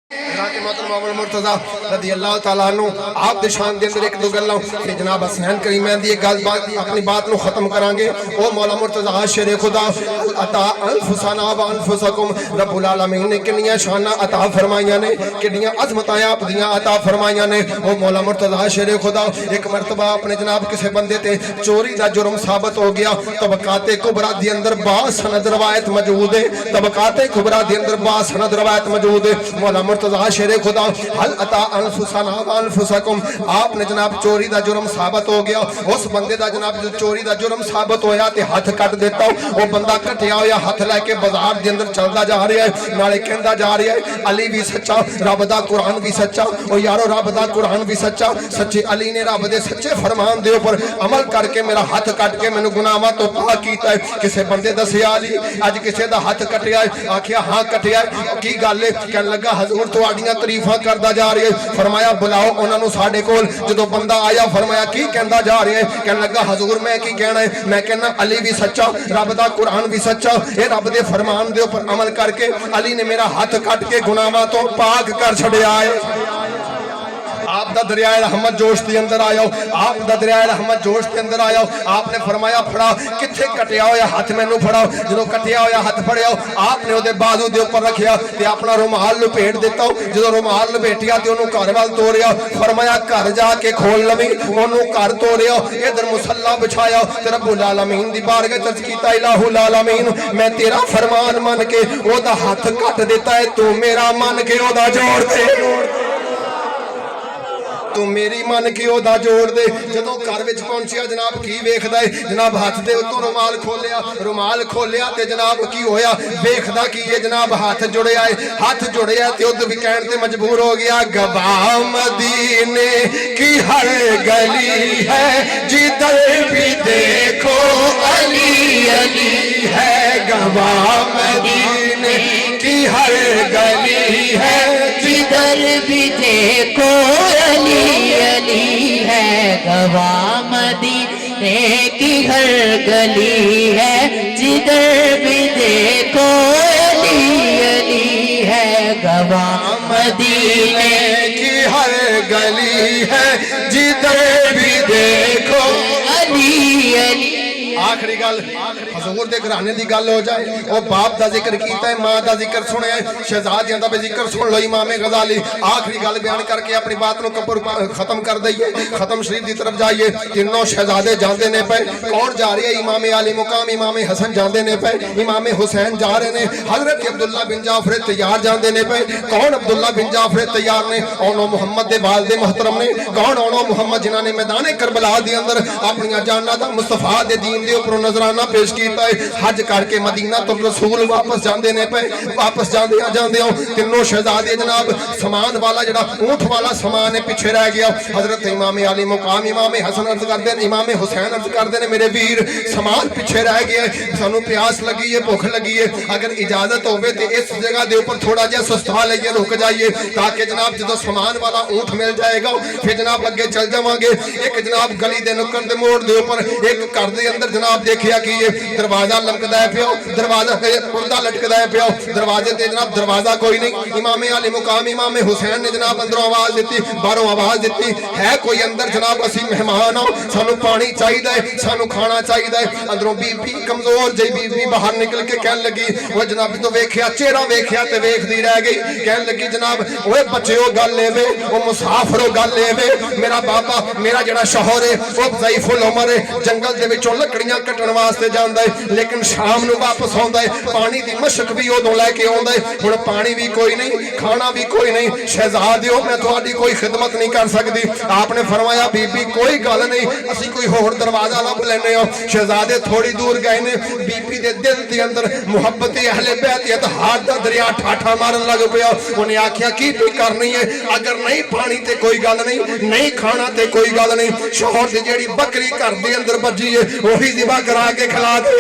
मुर्तजा रज़ी अल्लाह तआला अन्हु आप दे शान दे अंदर एक दो गल्लां ते जनाब हसनैन करीमैन दी एक गल बात अपनी बात नु खत्म करांगे। ओ मौला मुर्तजा शेरे खुदा अता अनफुसना व अनफुसकुम रब्बुल आलमीन ने किन्नियां शाना अता फरमाइयां ने, किन्नियां अज़मतां आप दियां अता फरमाइयां ने। ओ मौला मुर्तजा शेरे खुदा एक मरतबा अपने जनाब किसी बंदे ते चोरी दा जुर्म साबित हो गया। तबकाते कुबरा दे अंदर बा सनद रवायत मौजूद है, तबकाते कुबरा दे अंदर बा सनद रवायत मौजूद है। मौला मुर्तजा शेरे खुदा हल अता अनफुसना व अनफुसकुम आपने जनाब चोरी दा जुर्म साबित हो गया। उस बंदे दा जनाब जो चोरी दा जुर्म साबित होया ते हाथ कट देता। वो बंदा कटिया होया हाथ लेके बाजार दे अंदर चलदा जा रहा है, नाले कहंदा जा रहा है अली भी सच्चा, रब दा कुरान भी सच्चा। ओ यारो रब दा कुरान भी सच्चा, सच्चे अली ने रब दे सच्चे फरमान दे ऊपर अमल करके मेरा हाथ कट के मैनू गुनाहां तो पाक कीता है। किसे बंदे दसिया अली अज किसे दा हाथ कटिया है, आखिया हां कटिया है, की गल है? कहन लगा हजूर तुहाडियां तारीफां करदा जा रही है। फरमाया बुलाओ उन्होंने साडे कोल। जो बंदा आया फरमाया की कहंदा जा रहा है? कहने लगा हजूर मैं की कहना है, मैं कहना अली भी सच्चा, रब दा कुरान भी सच्चा, ये रब दे फरमान दे ऊपर अमल करके अली ने मेरा हाथ कट के गुनाहां तो पाक कर छड़िया है। आप दा दरिया रहमत जोश के अंदर आया, आप दा दरिया रहमत जोश के अंदर आया। आपने फरमाया फड़ा किथे कटिया होया हाथ मैनू फड़ाओ। जो कटिया होया हाथ फड़िया आपने उहदे बाजू दे उपर रखिया ते अपना रुमाल लपेट दिता। जो रुमाल लपेटिया ते ओनू घर वाल तोरिया। फरमाया घर जाके खोल लवी, ओनू घर तोरिया, इधर मुसल्ला बिछाया ते रब्बुल आलमीन दी बारगाह च कीता इलाहुल आलमीन मैं तेरा फरमान मन के ओदा हाथ कट दिता है, तू मेरा मन के ओदा जोड़ दे, तू मेरी मन के ओदा जोड़ दे। जदों घर विच पहुंचिया जनाब की वेखदा है, जनाब हाथ दे उत्तों रुमाल खोलिया ते जनाब की होया वेखदा की है जनाब हाथ जुड़िया है, हाथ जुड़िया ते उद भी कहण ते मजबूर हो गया गवाह मदीने की हर गली है जिधर भी देखो अली अली है, गवाह मदीने की हर गली है जिधर भी देखो अली अली है, गवाह मदीने की हर गली है जिधर भी देखो अली अली है, गवाह मदीने की हर गली है जिधर भी देखो अली अली। आखिरी गल हजूर दे घराने दी गल हो जाए। ओ बाप दा जिक्र कीता है, मां दा जिक्र सुनिया है, शहजादियां दा भी जिक्र सुन लो। इमाम गजाली आखिरी गल बयान करके अपनी बात नु खत्म कर दईए, खत्म शरीफ की तरफ जाइए। तीनों शहजादे जाते ने पे, कौन जा रही है? इमाम आली मुकाम इमाम हसन जाते ने पे, इमाम हुसैन जा रहे ने, हजरत अब्दुल्ला बिन जाफर तैयार जाते ने पे। कौन अब्दुल्ला बिन जाफर तैयार ने? ओनो मुहम्मद दे वालिद मोहतरम ने। कौन ओनो मुहम्मद जिन्हां ने मैदान करबला दे अंदर अपनी जाना दा मुस्तफा दे दीन दे ऊपर नजराना पेश किया है। हज करके मदीना तो रसूल वापस जाते ने पे, वापस जाते तीनों शहजादे जनाब समान वाला जड़ा ऊंट वाला समान है पिछे रह गया। हजरत इमाम आली मुकाम इमाम हसन अर्ज करते हैं, इमाम हुसैन अर्ज करते हैं मेरे वीर समान पिछे रह गया, सानू प्यास लगी है, भुख लगी है, अगर इजाजत होवे तो इस जगह के ऊपर थोड़ा जहा सस्ता लइए, रुक जाइए ताकि जनाब जो समान वाला ऊंट मिल जाएगा फिर जनाब अगे चल जावांगे। एक जनाब गली के नुक्कड़ के मोड़ के ऊपर एक घर के अंदर जनाब देखिया कि दरवाजा लमकदा है पियो, दरवाजा पर्दा लटकदा है पियो, दरवाजे ते जनाब दरवाजा कोई नहीं। इमाम अली मुकाम इमाम हुसैन ने जनाब अंदरों आवाज दी, बाहरों आवाज दी है कोई अंदर? जनाब असी मेहमान हो, सानू पानी चाहिए, सानू खाना चाहिए। अंदरों बीबी कमजोर जी बीबी बाहर निकल के कहन लगी वो जनाब तो वेख्या चेहरा वेख्या ते वेखदी रह गई। कहन लगी जनाब ओए बच्चेओ गल लेवे, ओ मुसाफरो गल लेवे, मेरा बाबा मेरा जड़ा शौहर है वो ज़ईफुल उमर है, जंगल दे विचों लकड़ियां कटण वास्ते जांदा है लेकिन शाम नू वापस आउंदा है, पानी दी मशक भी उदों लैके आउंदा है। हुण पानी भी कोई नहीं, खाना भी कोई नहीं, शहजादियो मैं तुहाडी कोई खिदमत नहीं कर सकती। आपने फरमाया बीबी कोई गल नहीं, असी कोई होर दरवाजा लभ लैने हो। शहजादे थोड़ी दूर गए ने, बीबी दे दिल दे अंदर मुहब्बत अहले बैत हाथ दा दरिया ठाठा मारन लग पिया। उन्हें आख्या की करनी है? अगर नहीं पानी ते कोई गल नहीं, नहीं खाना ते कोई गल नहीं, शौहर दी जेड़ी बकरी घर दे अंदर बजी है वही जिबा करा के खिला दे।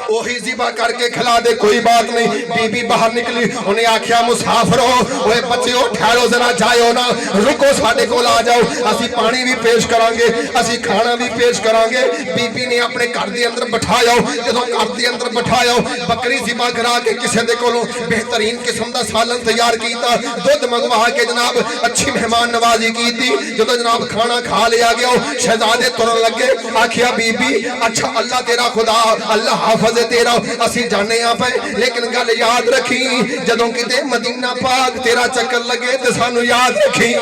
ओही ज़िबा करके खिला दे, कोई बात नहीं। बीबी बाहर निकली, उन्हें आख्या मुसाफिरो ओए बच्चो ठहरो जरा, जाओ ना, रुको, साडे कोल आ जाओ, असी पानी भी पेश करांगे, असी खाना भी पेश करांगे। बीबी ने अपने घर दे अंदर बिठाया, जदों घर दे अंदर बिठाया बकरी ज़िबा करा के किसी दे कोलों बेहतरीन किस्म दा सालन तैयार कीता, दुध मंगवा के जनाब अच्छी मेहमान नवाजी की थी। जदों जनाब खाना खा लिया गया, शहजादे तुरन लगे, आखिया बीबी अच्छा अल्लाह तेरा खुदा, अल्लाह हाफिज तेरा, असी जाने आ पे, लेकिन गल याद रखी जदों किते मदीना पाक तेरा चक्कर लगे ते सानू याद रखी।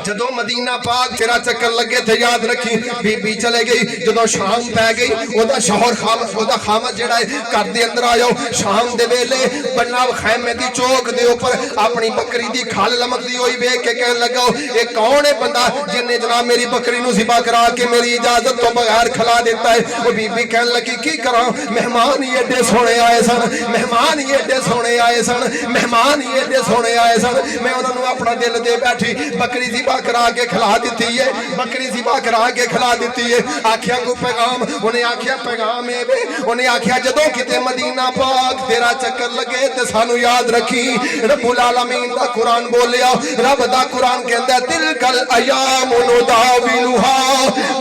जदों मदीना पाक तेरा चक्कर लगे थे याद रखी। बीबी चले गई, जदों शाम पै गई, ओदा शौहर ओदा खामद जिहड़ा है घर दे अंदर आया, शाम दे वेले बनाव खैमे दी चौक दे ऊपर अपनी बकरी दी खाल लमकदी होई वेख के कहन लगा, ये कौन है बंदा जिन्ने जनाब मेरी बकरी नू ज़िबा करा के मेरी इजाजत तो बगैर खिला देता है। वो बीबी कहन लगी की करा, मेहमान ही एडे सोने आए सन, मेहमान ही एडे सोने आए सन, मेहमान ही एडे सोने आए सन, मैं उन्होंने अपना दिल दे बैठी बकरी ज़िबा करा के खिला दी है, बकरी ज़िबा करा के खिला दी है। आखिया को पैगाम, उन्हें आखिया पैगाम है वे, उन्हें आखिया जदों किते मदीना पाक तेरा चक्कर लगे ते सानू याद रखी। रब्बुल आलमीन दा कुरान बोलिया, रब दा कुरान कहंदा तिलकल अयाम नुदाविलुहा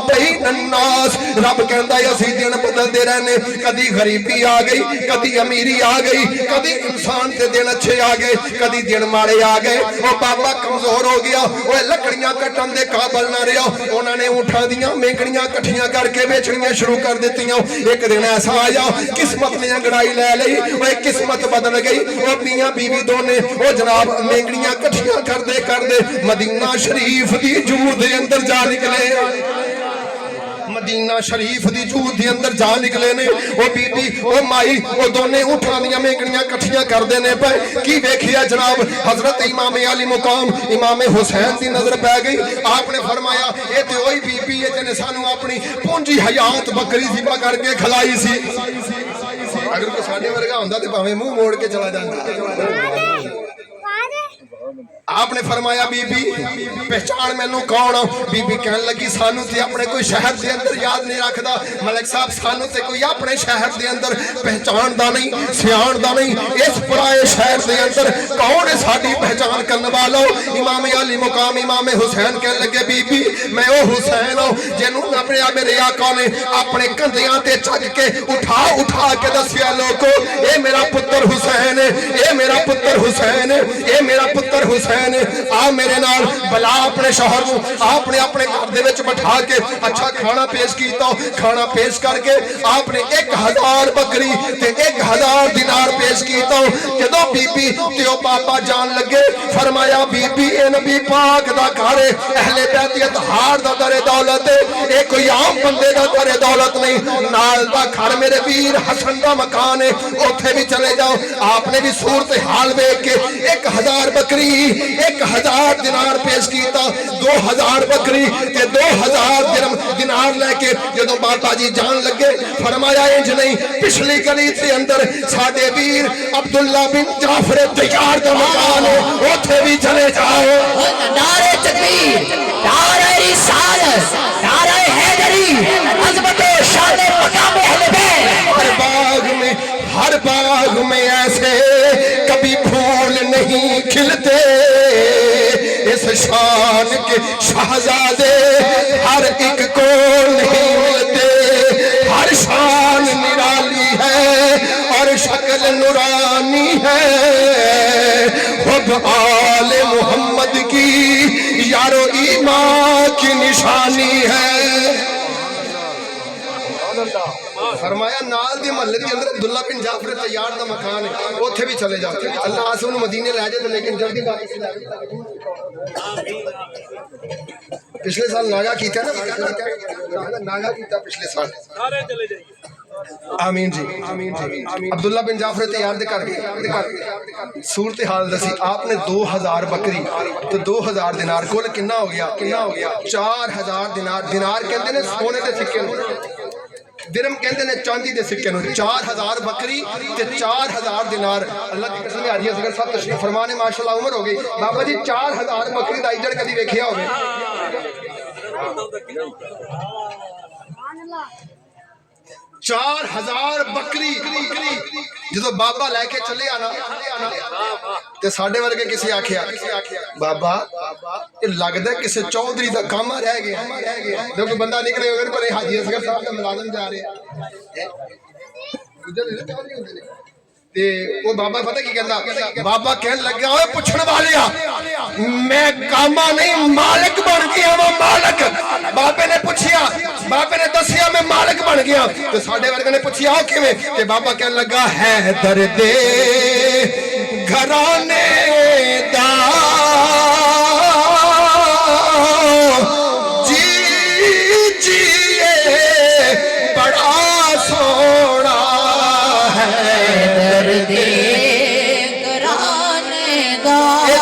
बैनन नास, रब कहंदा असी दिन बदलते रहने, कदी गरीबी आ गई, कदी अमीरी आ गई, कदी इंसान ते दिन अच्छे आ गए, कदी दिन माड़े आ गए। ओ बाबा कमजोर हो गया, ओए लकड़ियां कट्टन दे काबल ना रहा, उन्होंने ऊँठां दियां मेंगड़ियां कट्ठियां करके बेचनियां शुरू कर दित्तियां। एक दिन ऐसा आया किस्मत ने अंगड़ाई ले ली, ओए किस्मत बदल गई। ओ मियां बीवी दोने ओ जनाब मेंगड़ियां कट्ठियां करदे करदे मदीना शरीफ दी जूह दे अंदर जा निकले, मदीना शरीफ दी जूह दे अंदर जा निकले ने। ओ बीबी ओ माई ओ दोने ऊँठां दियां मेंगड़ियां कट्ठियां करदे ने पे, की वेखिया जनाब हजरत इमाम अली मुकाम इमाम हुसैन दी नजर पै गई। आपने फरमाया ये ते ओही बीबी है जिन्हें सानू अपनी पूंजी हयात बकरी ज़िबा करके खिलाई सी। अगर कोई साडे वर्गा हुंदा ते भावें मुंह मोड़ के चला जांदा। आपने फरमाया बीबी पहचान मैनू कौन? बीबी कहन लगी सानू ते अपने कोई शहर दे अंदर याद नहीं रखदा मलिक साहब, सानू ते कोई अपने शहर दे अंदर पहचानदा नहीं, सियाणदा नहीं, इस पुराने शहर दे अंदर कौन है साडी पहचान करने वाला? इमाम अली मुकाम इमाम हुसैन कहन लगे बीबी मैं ओ हुसैन हूं जिन्नू अपने मेरे आका ने अपने कंधियां ते चक के उठा उठा के दसिया लोगो ए मेरा पुत्र हुसैन है, ए मेरा पुत्र हुसैन है, ए मेरा पुत्र हुसैन है। आ मेरे नाल भला अपने शौहर नू आपने अपने घर दे विच बिठा के अच्छा खाना पेश कीता, खाना पेश करके आपने 1000 बकरी ते 1000 दिनार पेश कीता। जदों बीबी ते ओ पापा जान लगे फरमाया बीबी ए नबी पाक दा घर है, अहले बैतियत हार दा दरे दौलत है, ए कोई आम बंदे दा दरे दौलत नहीं, नाल दा घर मेरे वीर हसन दा मकान है, ओथे भी चले जाओ। आपने भी सूरत हाल वेख के 1000 बकरी 1000 दिनार पेश किया, 2000 बकरी ते 2000 दिनार लेके जदों बाबा जी जान लगे फरमाया इंज नहीं पिछली गली के अंदर साडे वीर अब्दुल्ला बिन जाफर तैयार दा मकान है, ओथे भी चले जाओ। नारे तकबीर, नारे रिसालत, नारे हैदरी, अज़मत व शान मकाम अहले बैत। हर बाग में ऐसे कभी फूल नहीं खिलते, इस शान के शहजादे हर एक को नहीं मिलते। हर शान निराली है और शक्ल नूरानी है, खुद आले मोहम्मद की यारो ईमान की निशानी है। फरमाया नाल दे महल्ले के अंदर अब्दुल्ला बिन जाफर तैयार दा मकान है, ओथे भी चले जाओ। अल्लाह आसे उन्हें मदीने ले जाए, लेकिन जल्दी वापस ले पिछले साल नागा कीता ना, नागा कीता पिछले साल। आमीन जी, आमीन जी। अब्दुल्ला बिन जाफर तैयार दे कर सूरत हाल दसी आपने 2000 बकरी तो 2000 दिनार कुल कितना हो गया? 4000 दिनार। दिनार कहते ने सोने के सिक्के, दिरम कहते ने चांदी के सिक्के। 4000 बकरी ते 4000 दिनार। अल्लाह की कसम आ रही है सब तशरीफ फरमाने माशाल्लाह उम्र हो गई बाबा जी 4000 बकरी का इजड़ कभी वेखिया हो? 4000 बकरी जो बाबा लैके चले आना ते साडे वर्गे किसी आखिया बाबा ये लगदा किसी चौधरी का काम रह गया देखो बंदा निकले पर हाजी असगर साहब का मुलाजम जा रहे ते वो बाबा पता की कहंदा बाबा कहन लगा ओए पुछण वालिया मैं कामा नहीं मालिक बन गया वा मालिक बाबे ने पूछिया बाबे ने दसिया मैं मालिक बन गया ते साडे वर्गे ने पूछिया ओ किवें ते बाबा कहन लगा है दर्दे घराने दा जी जिए बड़ा सोना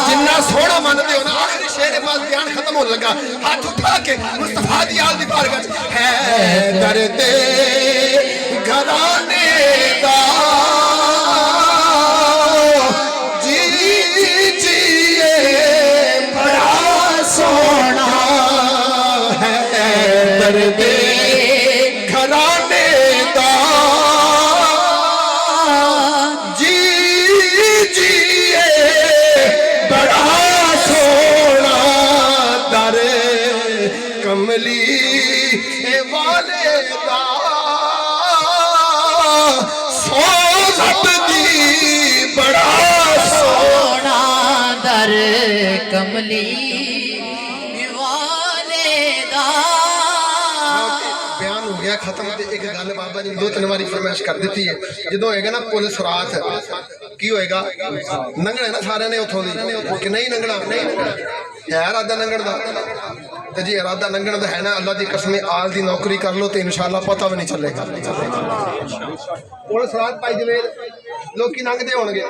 जिन्ना सोना मानते हो ना आखिरी शेर पास बयान खत्म होने लगा हाथ उठा के मुस्तफा दी आल दी बारगाह है दर्दे घराने दा जी जिए बड़ा सोना है दर्दे घराने दा कमली वाले दा सोनत दी बड़ा सोना दर कमली वाले दा बयान हो गया खत्म ते एक गल बाबा ने 2-3 बारी फरमाइश कर दी है जो होएगा ना पुलिस रात की होएगा लंघना ना सारे ने उथों दी कि नहीं लंघना है इरादा लंघन दा ते जी इरादा लंघन दा है ना अल्लाह दी कसम आल दी नौकरी कर लो तो इंशाअल्लाह पता भी नहीं चलेगा पुलिस रात पाई जवेद लोग लंघते होंगे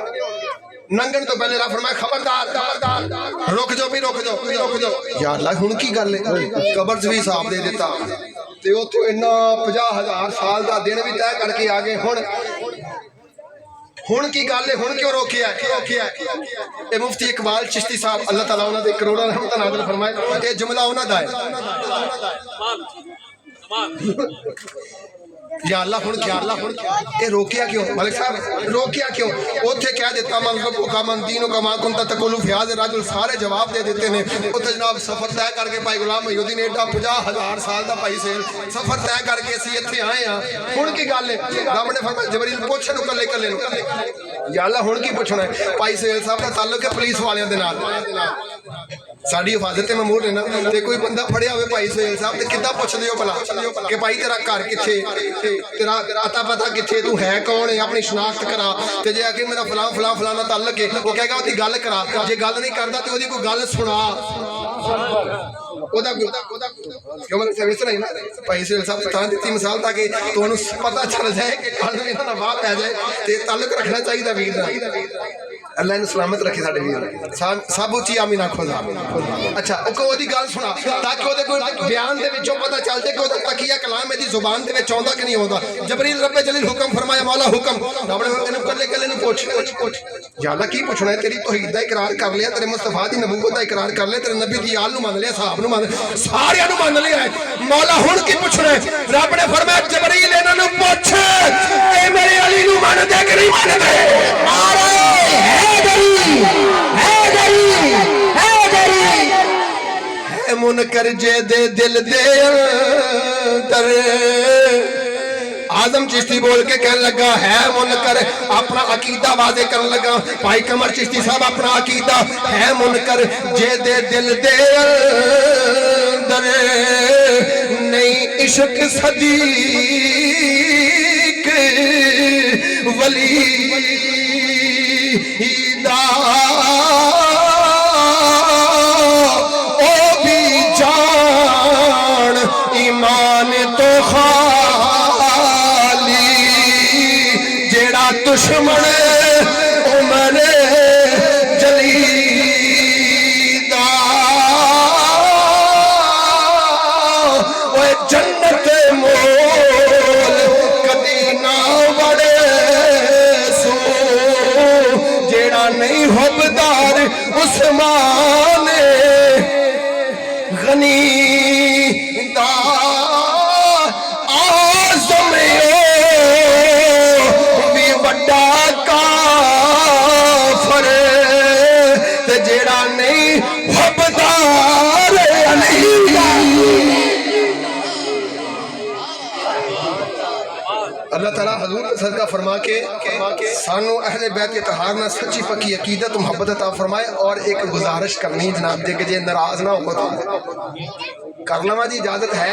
लंघन तो पहले फरमाया खबरदार रुक जाओ भी रुक जाओ या अल्लाह हुण की गल है कबर च भी हिसाब दे दिता ते उतो इन्ना 50,000 साल का दिन भी तय करके आ गए हुण की गल है हुण क्यों रोकिया ये मुफ्ती इकबाल चिश्ती साहब अल्लाह ताला उन्हां दे करोड़ां रहमतां नाज़िल फरमाए ये जुमला उन्हां दा है या अल्लाह हुण ये रोकिया क्यों मलिक साहब रोकिया क्यों उथे कह देता मन रब्बु का मन दीनो का मा कुंता तकुलु फियाज राजुल सारे जवाब दे देते ने उथे जनाब सफर तय करके भाई गुलाम मयूदी ने एडा 50,000 साल दा भाई सेल सफर तय करके असी इत्थे आए हां हुण की गल है रब ने फरमाया जबरील पुछ नु कल्ले नु या अल्लाह हुण की पुछना है भाई सेल साहब दा ताल्लुक है पुलिस वालियां दे नाल साड़ी हिफाजत महमूद है ना ते कोई बंदा फड़िया हुए भाई सोहेल साहब ते किद्दां पुछदे हो भला कि भाई तेरा घर किथे तेरा अता पता किथे तू है कौन है अपनी शनाख्त करा ते जे आके मेरा फलाना ताल्लुक है वो कहेगा ओदी गल करा जे गल नहीं करदा ते ओदी कोई गल सुना ओदा क्यों मतलब सर्विस नहीं ना भाई सोहेल साहब तां दी मिसाल ताकि तुहानू पता चल जाए कि कल नूं इन्हां दा वाह पै जाए ते ताल्लुक रखना चाहिए वीर दा अल्लाह ने सलामत रखे साडे वीर सब उची आमीन आखो अच्छा ओदी गल सुना ताकि ओदे कोई बयान दे विचों पता चल जाए कि ओदा तकिया कलाम मेरी जुबान दे विच आउंदा कि नहीं आउंदा जबरील रब्बे जलील हुक्म फरमाया मौला हुक्म रब ने इन्हू कल्ले नु पूछ या अल्लाह की पूछना है तेरी तौहीद दा इकरार कर लिया तेरे मुस्तफा दी नबूवत दा इकरार कर लिया तेरे नबी दी आल नु मान लिया साहब नु मान सारियां नु मान लिया मौला हुण की पूछना है रब ने फरमाया जबरील इन्हां नु पूछ ए मेरे अली नु मान दे कि नहीं मान दे मुनकर जे दे दिल दे अंदर आजम चिश्ती बोल के कहने लगा है मुनकर अपना अकीदा वाजे करने लगा भाई कमर चिश्ती साहब अपना अकीदा है मुनकर जे दे दिल दे अंदर नहीं इश्क सदीक वली दा ईमान तो खाली जेड़ा दुश्मन उमर जलीदा ओए जन्नत मोल कदी ना वड़े सो जेड़ा नहीं हुबदार उस्मान गनी आज़म जेड़ा नहीं हबदार अली। अल्लाह ताला हजूर का सदका फरमा के सानू अहले बैत इत्तेहाद ना सच्ची पक्की अकीदत मोहब्बत अता फरमाए। और एक गुजारिश करनी जनाब दे के जे नाराज ना हो तो कर लवा जी, इजाजत है।